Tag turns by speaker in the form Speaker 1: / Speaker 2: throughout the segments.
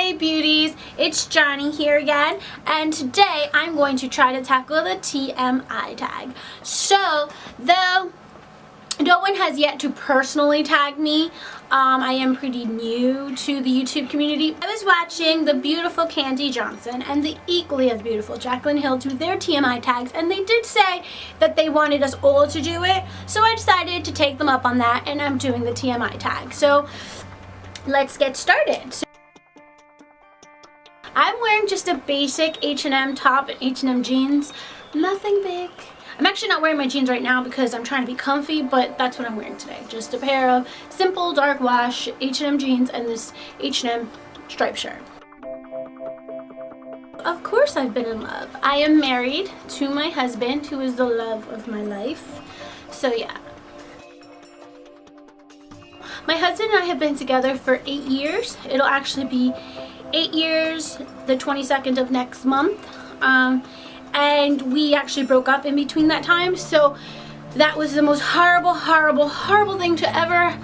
Speaker 1: Hey beauties, it's Johnny here again, and today I'm going to try to tackle the TMI tag. So, though no one has yet to personally tag me, I am pretty new to the YouTube community. I was watching the beautiful Kandee Johnson and the equally as beautiful Jaclyn Hill do their TMI tags, and they did say that they wanted us all to do it, so I decided to take them up on that, and I'm doing the TMI tag. So let's get started. I'm wearing just a basic H&M top and H&M jeans, nothing big. I'm actually not wearing my jeans right now because I'm trying to be comfy, but that's what I'm wearing today. Just a pair of simple dark wash H&M jeans and this H&M striped shirt. Of course I've been in love. I am married to my husband, who is the love of my life. So yeah. My husband and I have been together for 8 years. It'll actually be 8 years the 22nd of next month. And we actually broke up in between that time, so that was the most horrible thing to ever,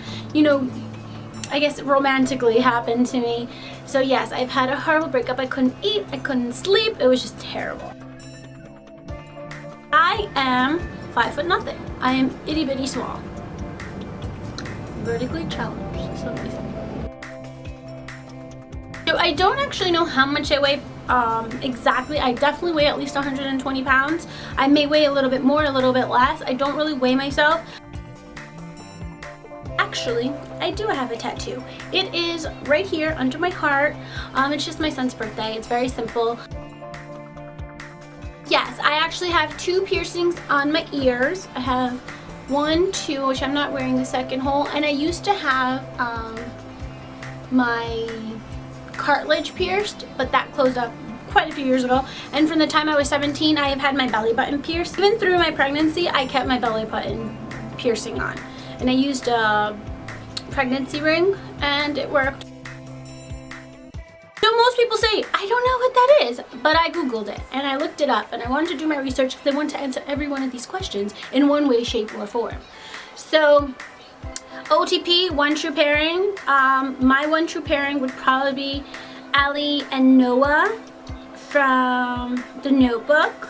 Speaker 1: I guess romantically happen to me. So yes, I've had a horrible breakup. I couldn't eat, I couldn't sleep, it was just terrible. I am 5 foot nothing. I am itty bitty small. Vertically challenged, so amazing. So I don't actually know how much I weigh exactly. I definitely weigh at least 120 pounds. I may weigh a little bit more, a little bit less. I don't really weigh myself. Actually, I do have a tattoo. It is right here under my heart. It's just my son's birthday. It's very simple. Yes, I actually have 2 piercings on my ears. I have 1, 2, which I'm not wearing the second hole, and I used to have my cartilage pierced, but that closed up quite a few years ago, and from the time I was 17 I have had my belly button pierced. Even through my pregnancy I kept my belly button piercing on, and I used a pregnancy ring and it worked. So most people say, I don't know what that is, but I googled it and I looked it up and I wanted to do my research because I wanted to answer every one of these questions in one way, shape, or form. So OTP, one true pairing. My one true pairing would probably be Ali and Noah from The Notebook,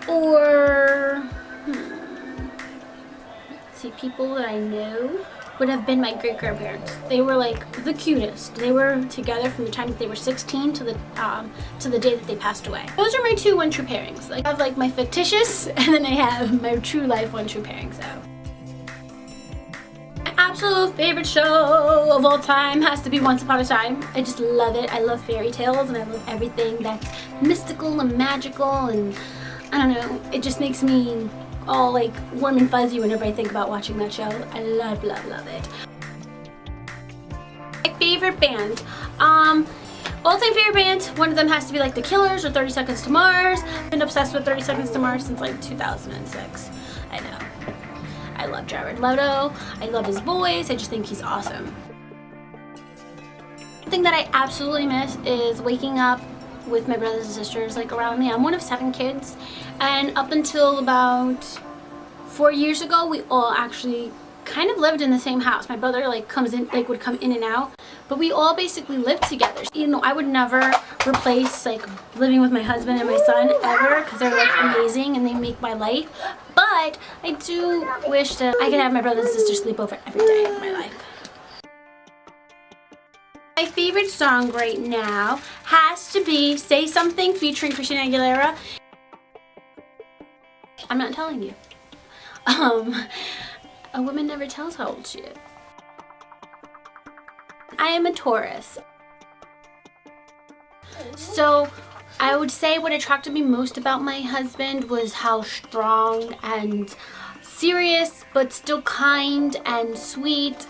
Speaker 1: or let's see, people that I know would have been my great grandparents. They were like the cutest. They were together from the time that they were 16 to the day that they passed away. Those are my 2 one true pairings. Like, I have like my fictitious, and then I have my true life one true pairing. So absolute favorite show of all time has to be Once Upon a Time. I just love it. I love fairy tales and I love everything that's mystical and magical, and I don't know, it just makes me all like warm and fuzzy whenever I think about watching that show. I love it. My favorite band, all-time favorite band, one of them has to be like The Killers or 30 Seconds to Mars. I've been obsessed with 30 Seconds to Mars since like 2006. I know. I love Jared Leto. I love his voice. I just think he's awesome. One thing that I absolutely miss is waking up with my brothers and sisters like around me. I'm one of 7 kids, and up until about 4 years ago we all actually kind of lived in the same house. My brother would come in and out, but we all basically lived together. I would never replace like living with my husband and my son ever, because they're like amazing and they make my life. But I do wish that I could have my brothers and sisters sleep over every day of my life. My favorite song right now has to be Say Something featuring Christina Aguilera. I'm not telling you. A woman never tells how old she is. I am a Taurus. So I would say what attracted me most about my husband was how strong and serious but still kind and sweet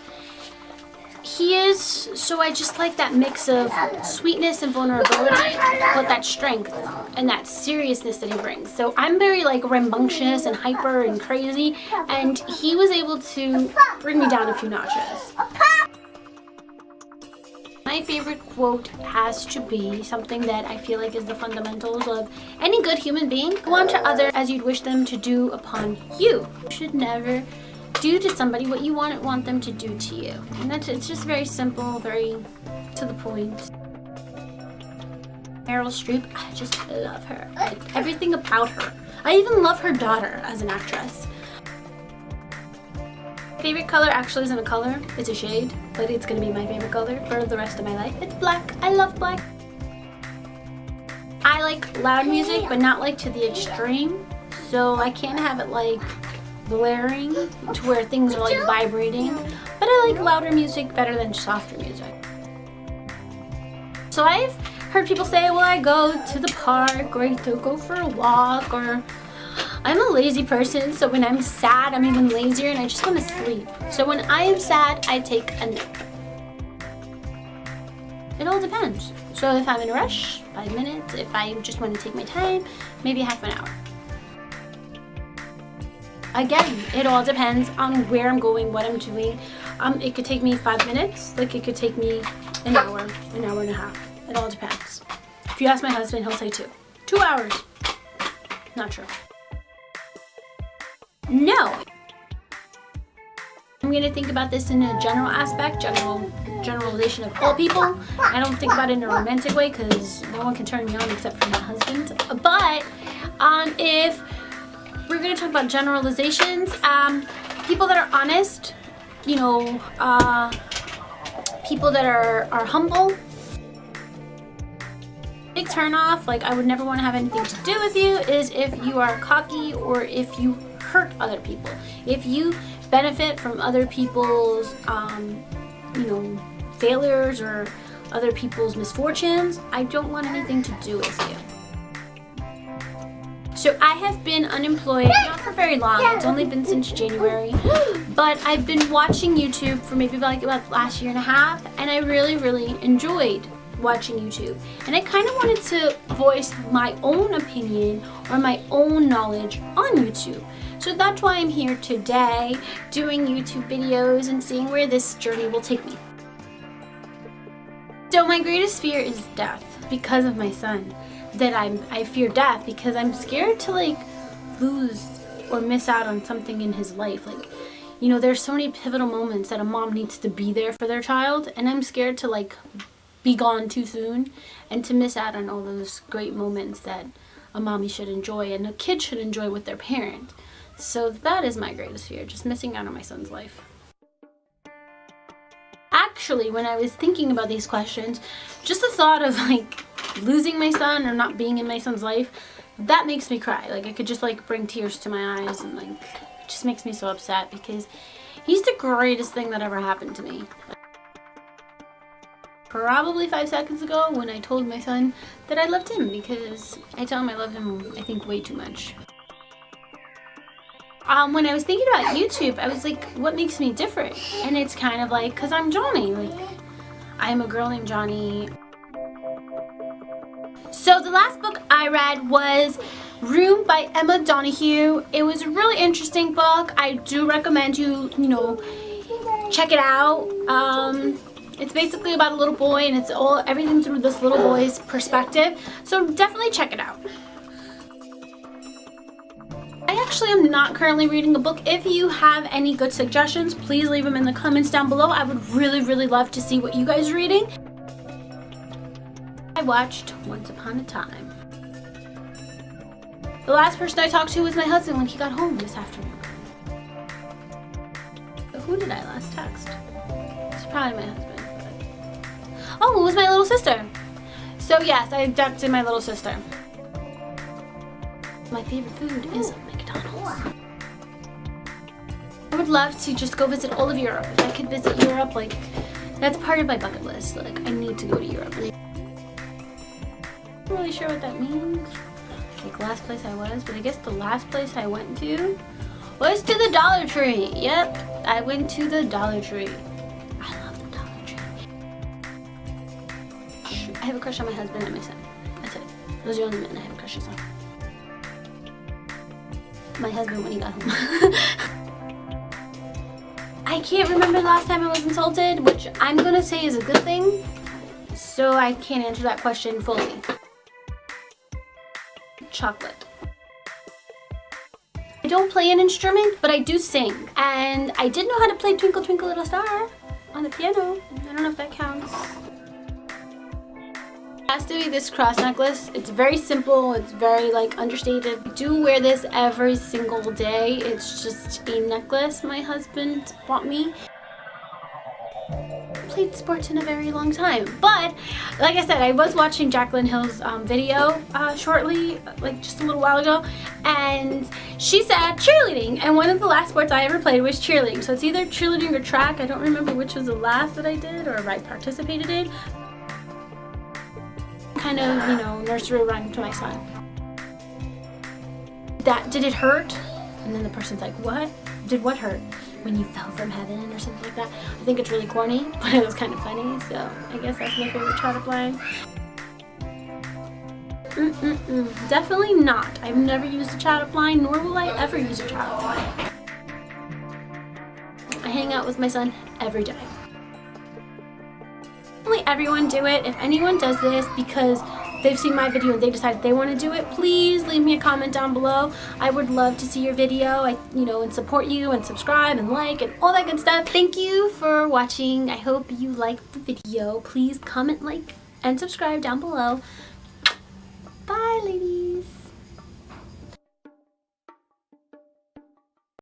Speaker 1: he is. So I just like that mix of sweetness and vulnerability, but that strength and that seriousness that he brings. So I'm very like rambunctious and hyper and crazy, and he was able to bring me down a few notches. My favorite quote has to be something that I feel like is the fundamentals of any good human being. Go on to others as you'd wish them to do upon you. You should never do to somebody what you want them to do to you. And it's just very simple, very to the point. Meryl Streep, I just love her. Like, everything about her. I even love her daughter as an actress. Favorite color actually isn't a color, it's a shade, but it's gonna be my favorite color for the rest of my life. It's black. I love black. I like loud music, but not like to the extreme. So I can't have it like blaring to where things are like vibrating. But I like louder music better than softer music. So I've heard people say, well, I go to the park or I go for a walk, or I'm a lazy person, so when I'm sad, I'm even lazier and I just want to sleep. So when I am sad, I take a nap. It all depends. So if I'm in a rush, 5 minutes. If I just want to take my time, maybe half an hour. Again, it all depends on where I'm going, what I'm doing. It could take me 5 minutes, like it could take me an hour and a half. It all depends. If you ask my husband, he'll say 2. 2 hours. Not true. No. I'm going to think about this in a general aspect, generalization of all people. I don't think about it in a romantic way because no one can turn me on except for my husband. But if we're going to talk about generalizations, people that are honest, you know, people that are humble. Big turn off, like I would never want to have anything to do with you, is if you are cocky or if you hurt other people. If you benefit from other people's, you know, failures or other people's misfortunes, I don't want anything to do with you. So I have been unemployed, not for very long, it's only been since January, but I've been watching YouTube for maybe about last year and a half, and I really, really enjoyed watching YouTube. And I kind of wanted to voice my own opinion or my own knowledge on YouTube. So that's why I'm here today, doing YouTube videos and seeing where this journey will take me. So my greatest fear is death because of my son. That I fear death because I'm scared to like lose or miss out on something in his life. Like, you know, there's so many pivotal moments that a mom needs to be there for their child, and I'm scared to like be gone too soon and to miss out on all those great moments that a mommy should enjoy and a kid should enjoy with their parent. So that is my greatest fear, just missing out on my son's life. Actually, when I was thinking about these questions, just the thought of like losing my son or not being in my son's life, that makes me cry. Like I could just like bring tears to my eyes, and like it just makes me so upset because he's the greatest thing that ever happened to me. Probably 5 seconds ago when I told my son that I loved him, because I tell him I love him, I think, way too much. When I was thinking about YouTube, I was like, what makes me different? And it's kind of like, because I'm Johnny. Like, I'm a girl named Johnny. So the last book I read was Room by Emma Donoghue. It was a really interesting book. I do recommend you know, check it out. It's basically about a little boy, and it's everything through this little boy's perspective. So definitely check it out. I actually am not currently reading a book. If you have any good suggestions, please leave them in the comments down below. I would really, really love to see what you guys are reading. I watched Once Upon a Time. The last person I talked to was my husband when he got home this afternoon. But who did I last text? It's probably my husband. Oh, it was my little sister. So yes, I texted my little sister. My favorite food is McDonald's. I would love to just go visit all of Europe. If I could visit Europe, like, that's part of my bucket list. Like, I need to go to Europe. I'm not really sure what that means. Like, last place I was, but I guess the last place I went to was to the Dollar Tree. Yep, I went to the Dollar Tree. I love the Dollar Tree. I have a crush on my husband and my son. That's it. Those are the only men I have crushes on. My husband when he got home. I can't remember the last time I was insulted, which I'm gonna say is a good thing, so I can't answer that question fully. Chocolate. I don't play an instrument, but I do sing. And I did know how to play Twinkle Twinkle Little Star on the piano. I don't know if that counts. It has to be this cross necklace. It's very simple. It's very like understated. I do wear this every single day. It's just a necklace my husband bought me. Played sports in a very long time, but like I said, I was watching Jaclyn Hill's video shortly, like just a little while ago, and she said cheerleading, and one of the last sports I ever played was cheerleading. So it's either cheerleading or track. I don't remember which was the last that I did or I participated in. Kind of, you know, nursery rhyme to my son. Did it hurt? And then the person's like, what? Did what hurt? When you fell from heaven or something like that. I think it's really corny, but it was kind of funny, so I guess that's my favorite try to play. Definitely not. I've never used a chatterpie line, nor will I ever use a chatterpie line. I hang out with my son every day. Definitely everyone do it. If anyone does this because they've seen my video and they decide they want to do it, please leave me a comment down below. I would love to see your video, and support you and subscribe and like and all that good stuff. Thank you for watching. I hope you liked the video. Please comment, like, and subscribe down below. Bye, ladies.